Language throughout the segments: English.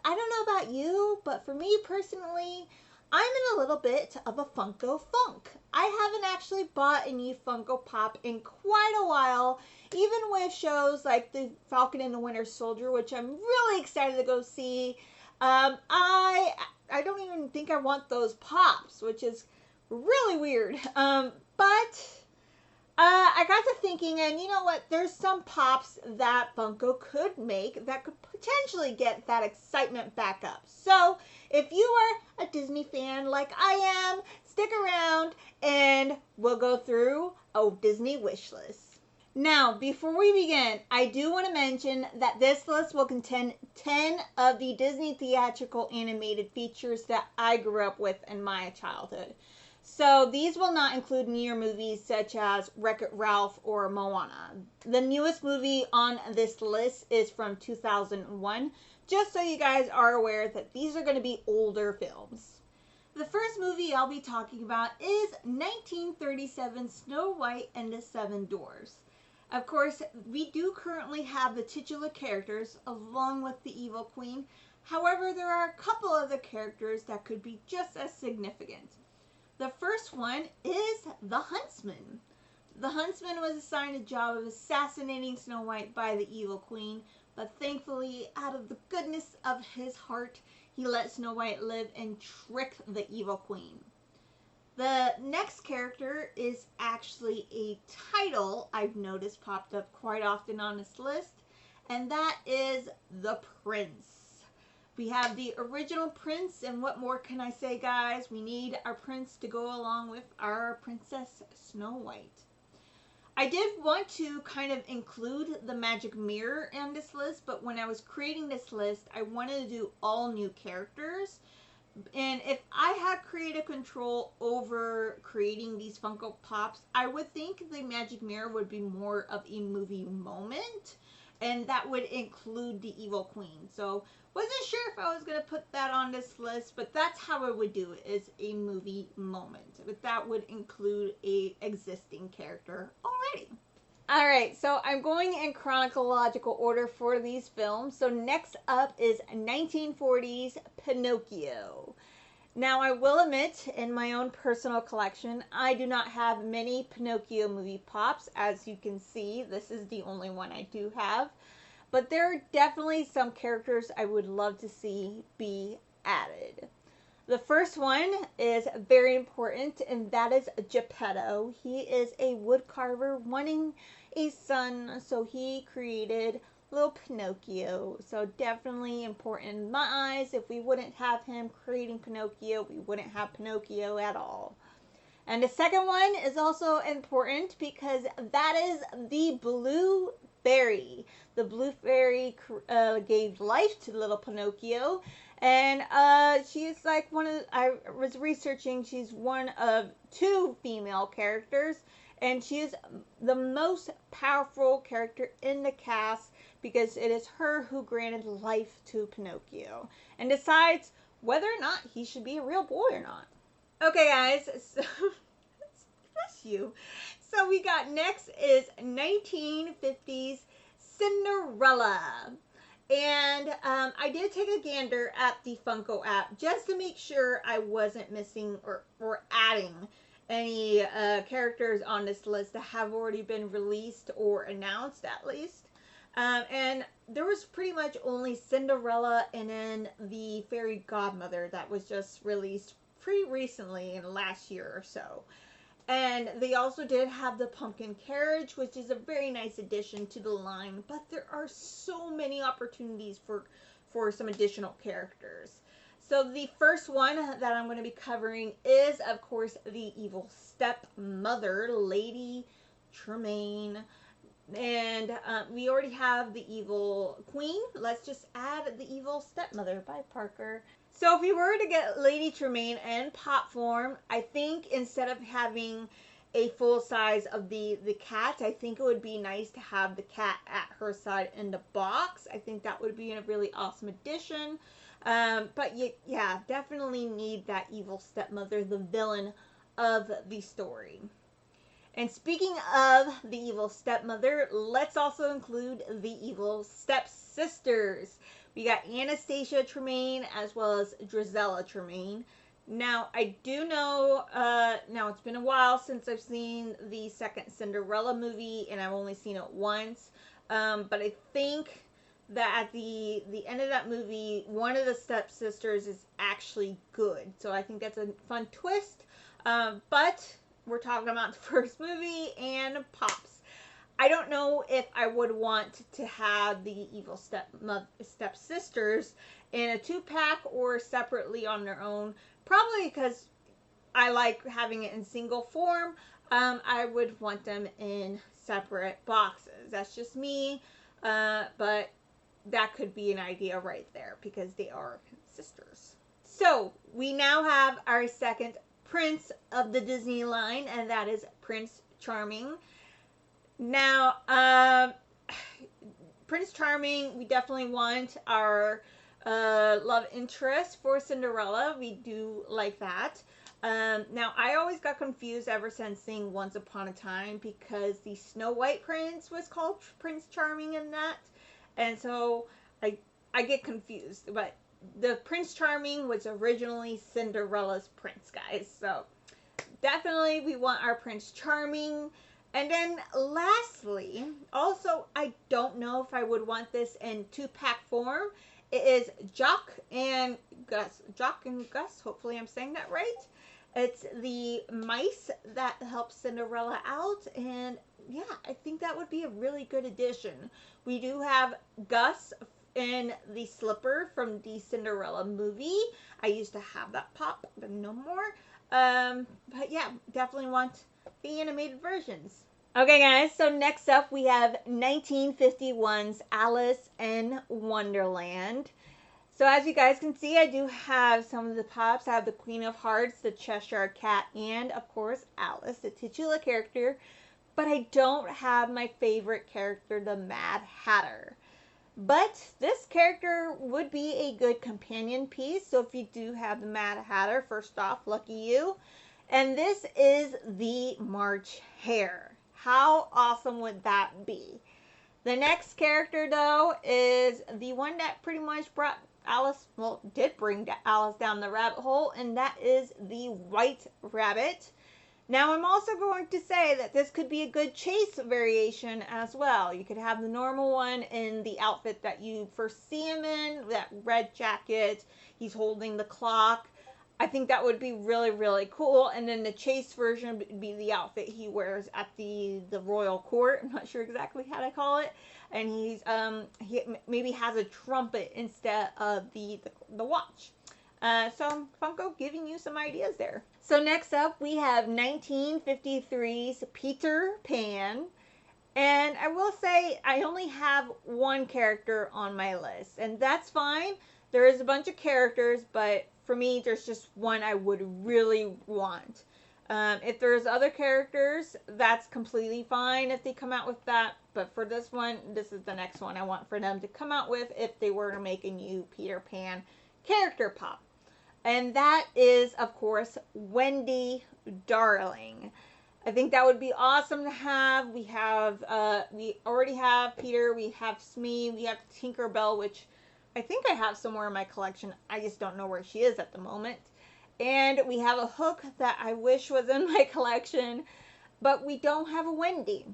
I don't know about you, but for me personally, I'm in a little bit of a Funko funk. I haven't actually bought a new Funko Pop in quite a while, even with shows like The Falcon and the Winter Soldier, which I'm really excited to go see. I don't even think I want those pops, which is really weird. But I got to thinking, and you know what? There's some pops that Funko could make that could potentially get that excitement back up. So, if you are a Disney fan like I am, stick around and we'll go through a Disney wish list. Now, before we begin, I do want to mention that this list will contain 10 of the Disney theatrical animated features that I grew up with in my childhood. So these will not include newer movies such as Wreck-It Ralph or Moana. The newest movie on this list is from 2001, just so you guys are aware that these are going to be older films. The first movie I'll be talking about is 1937 Snow White and the Seven Dwarfs. Of course, we do currently have the titular characters along with the evil queen. However, there are a couple other characters that could be just as significant. The first one is the Huntsman. The Huntsman was assigned a job of assassinating Snow White by the evil queen, but thankfully, out of the goodness of his heart, he let Snow White live and trick the evil queen. The next character is actually a title I've noticed popped up quite often on this list, and that is the Prince. We have the original prince, and what more can I say, guys? We need our prince to go along with our Princess Snow White. I did want to kind of include the magic mirror in this list, but when I was creating this list, I wanted to do all new characters. And if I had creative control over creating these Funko Pops, I would think the magic mirror would be more of a movie moment, and that would include the evil queen. So wasn't sure if I was going to put that on this list, but that's how I would do it, is a movie moment. But that would include a existing character already. Alright, so I'm going in chronological order for these films. So next up is 1940's Pinocchio. Now, I will admit, in my own personal collection, I do not have many Pinocchio movie pops. As you can see, this is the only one I do have. But there are definitely some characters I would love to see be added. The first one is very important, and that is Geppetto. He is a wood carver wanting a son, so he created little Pinocchio. So definitely important in my eyes. If we wouldn't have him creating Pinocchio, we wouldn't have Pinocchio at all. And the second one is also important because that is the Blue Fairy. The Blue Fairy gave life to little Pinocchio, and she is like I was researching, she's one of two female characters, and she is the most powerful character in the cast because it is her who granted life to Pinocchio and decides whether or not he should be a real boy or not. Okay, guys, so bless you. So we got next is 1950s Cinderella. And I did take a gander at the Funko app just to make sure I wasn't missing or adding any characters on this list that have already been released or announced at least. And there was pretty much only Cinderella and then the Fairy Godmother that was just released pretty recently in the last year or so. And they also did have the pumpkin carriage, which is a very nice addition to the line. But there are so many opportunities for some additional characters. So the first one that I'm going to be covering is, of course, the evil stepmother, Lady Tremaine. And we already have the evil queen. Let's just add the evil stepmother by Parker. So if we were to get Lady Tremaine in pop form, I think instead of having a full size of the cat, I think it would be nice to have the cat at her side in the box. I think that would be a really awesome addition. But yeah, definitely need that evil stepmother, the villain of the story. And speaking of the evil stepmother, let's also include the evil stepsisters. We got Anastasia Tremaine as well as Drizella Tremaine. Now, I do know, now it's been a while since I've seen the second Cinderella movie, and I've only seen it once. But I think that at the end of that movie, one of the stepsisters is actually good. So I think that's a fun twist. But we're talking about the first movie and Pops. I don't know if I would want to have the evil stepsisters in a 2-pack or separately on their own. Probably because I like having it in single form. I would want them in separate boxes. That's just me. But that could be an idea right there because they are sisters. So we now have our second prince of the Disney line, and that is Prince Charming. Now, Prince Charming, we definitely want our love interest for Cinderella. We do like that. Now, I always got confused ever since seeing Once Upon a Time because the Snow White prince was called Prince Charming in that. And so I get confused. But the Prince Charming was originally Cinderella's prince, guys. So definitely we want our Prince Charming. And then lastly, also, I don't know if I would want this in 2-pack form. It is Jock and Gus. Jock and Gus, hopefully I'm saying that right. It's the mice that help Cinderella out. And yeah, I think that would be a really good addition. We do have Gus in the slipper from the Cinderella movie. I used to have that pop, but no more. But yeah, definitely want the animated versions. Okay, guys, so next up we have 1951's Alice in Wonderland. So as you guys can see, I do have some of the pops. I have the Queen of Hearts, the Cheshire Cat, and of course Alice, the titular character. But I don't have my favorite character, the Mad Hatter. But this character would be a good companion piece. So if you do have the Mad Hatter, first off, lucky you. And this is the March Hare. How awesome would that be? The next character, though, is the one that pretty much brought Alice, well, did bring Alice down the rabbit hole, and that is the White Rabbit. Now, I'm also going to say that this could be a good chase variation as well. You could have the normal one in the outfit that you first see him in, that red jacket. He's holding the clock. I think that would be really, really cool. And then the chase version would be the outfit he wears at the royal court. I'm not sure exactly how to call it. And he maybe has a trumpet instead of the watch. So Funko giving you some ideas there. So next up we have 1953's Peter Pan. And I will say I only have one character on my list. And that's fine. There is a bunch of characters, but for me, there's just one I would really want. If there's other characters, that's completely fine if they come out with that. But for this one, this is the next one I want for them to come out with if they were to make a new Peter Pan character pop. And that is, of course, Wendy Darling. I think that would be awesome to have. We already have Peter, we have Smee, we have Tinkerbell, which I think I have somewhere in my collection. I just don't know where she is at the moment. And we have a Hook that I wish was in my collection, but we don't have a Wendy.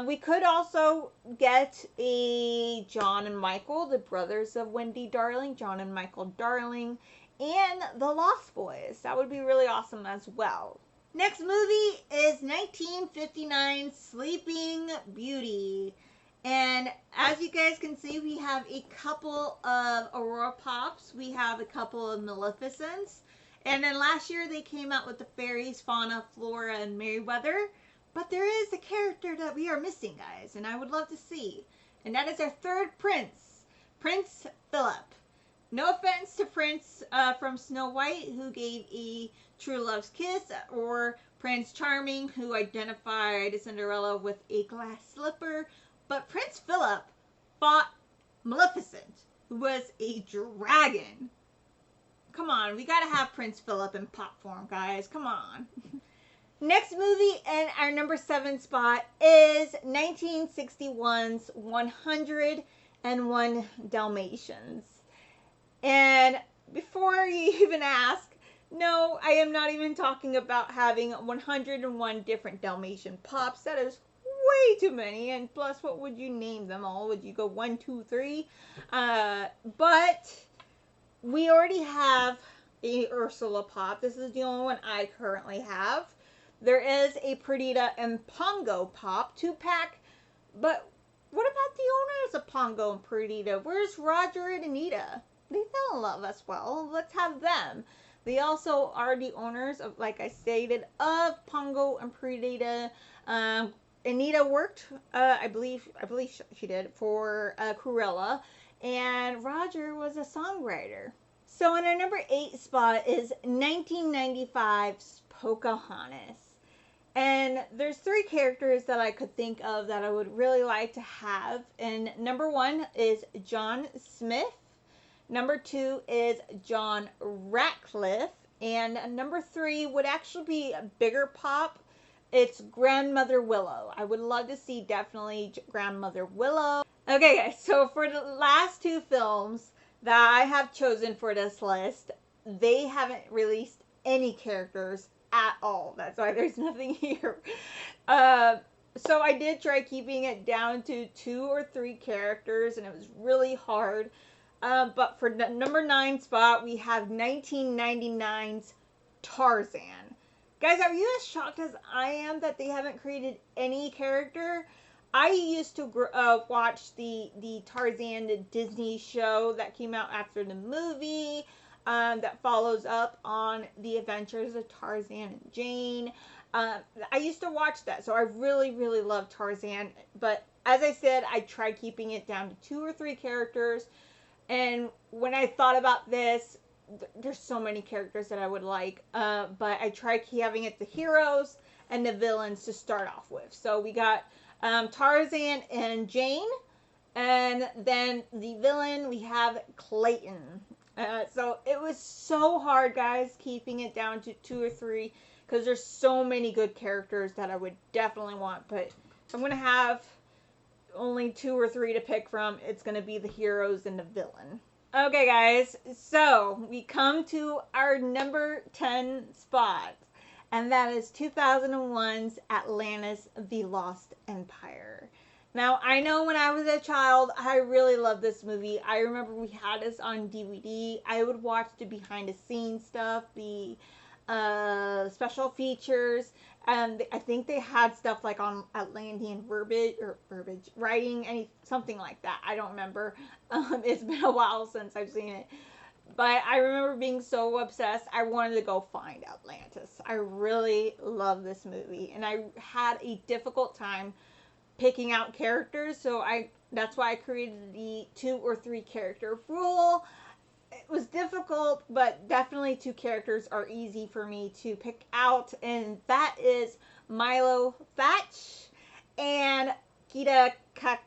We could also get a John and Michael, the brothers of Wendy Darling, John and Michael Darling, and the Lost Boys. That would be really awesome as well. Next movie is 1959's Sleeping Beauty. And as you guys can see, we have a couple of Aurora Pops. We have a couple of Maleficents. And then last year they came out with the fairies, Fauna, Flora, and Merryweather. But there is a character that we are missing, guys, and I would love to see. And that is our third prince, Prince Philip. No offense to Prince from Snow White, who gave a true love's kiss, or Prince Charming, who identified Cinderella with a glass slipper. But Prince Philip fought Maleficent, who was a dragon. Come on, we gotta have Prince Philip in pop form, guys. Come on. Next movie in our number 7 spot is 1961's 101 Dalmatians. And before you even ask, no, I am not even talking about having 101 different Dalmatian pups. That is way too many. And plus, what would you name them all? Would you go 1, 2, 3? But we already have a Ursula pop. This is the only one I currently have. There is a Perdita and Pongo pop 2-pack. But what about the owners of Pongo and Perdita? Where's Roger and Anita? They fell in love as well. Let's have them. They also are the owners of, like I stated, of Pongo and Perdita. Anita worked, I believe she did, for Cruella, and Roger was a songwriter. So in our number 8 spot is 1995's Pocahontas. And there's 3 characters that I could think of that I would really like to have. And number 1 is John Smith. Number 2 is John Ratcliffe. And number 3 would actually be a bigger pop. It's Grandmother Willow. I would love to see definitely Grandmother Willow. Okay, guys, so for the last 2 films that I have chosen for this list, they haven't released any characters at all. That's why there's nothing here. So I did try keeping it down to 2 or 3 characters, and it was really hard. But for the number 9 spot, we have 1999's Tarzan. Guys, are you as shocked as I am that they haven't created any character? I used to watch the Tarzan the Disney show that came out after the movie, that follows up on the adventures of Tarzan and Jane. I used to watch that, so I really, really love Tarzan. But as I said, I tried keeping it down to 2 or 3 characters. And when I thought about this, there's so many characters that I would like. But I tried having it the heroes and the villains to start off with. So we got Tarzan and Jane. And then the villain, we have Clayton. So it was so hard, guys, keeping it down to 2 or 3. Because there's so many good characters that I would definitely want. But if I'm going to have only 2 or 3 to pick from, it's going to be the heroes and the villain. Okay, guys, so we come to our number 10 spot, and that is 2001's Atlantis, The Lost Empire. Now, I know when I was a child, I really loved this movie. I remember we had this on DVD. I would watch the behind-the-scenes stuff, the special features, and I think they had stuff like on Atlantean verbiage writing, something like that. I don't remember. It's been a while since I've seen it, but I remember being so obsessed. I wanted to go find Atlantis. I really love this movie, and I had a difficult time picking out characters, so that's why I created the 2 or 3 character rule. It was difficult, but definitely 2 characters are easy for me to pick out, and that is Milo Thatch and Kita Kak.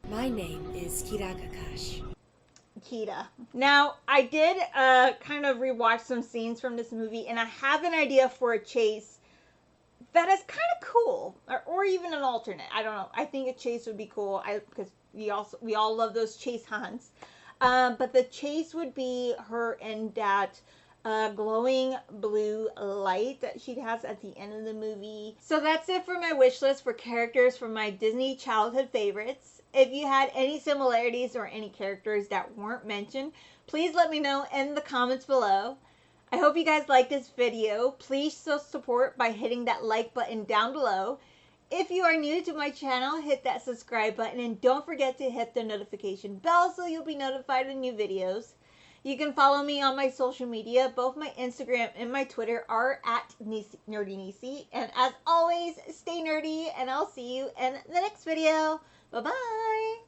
My name is Kita Kakash. Kita. Now, I did kind of rewatch some scenes from this movie, and I have an idea for a chase that is kind of cool, or even an alternate. I don't know. I think a chase would be cool, because we all love those chase hunts. But the chase would be her in that glowing blue light that she has at the end of the movie. So that's it for my wish list for characters from my Disney childhood favorites. If you had any similarities or any characters that weren't mentioned, please let me know in the comments below. I hope you guys liked this video. Please show support by hitting that like button down below. If you are new to my channel, hit that subscribe button and don't forget to hit the notification bell so you'll be notified of new videos. You can follow me on my social media. Both my Instagram and my Twitter are at Nerdy Niecy. And as always, stay nerdy, and I'll see you in the next video. Bye-bye!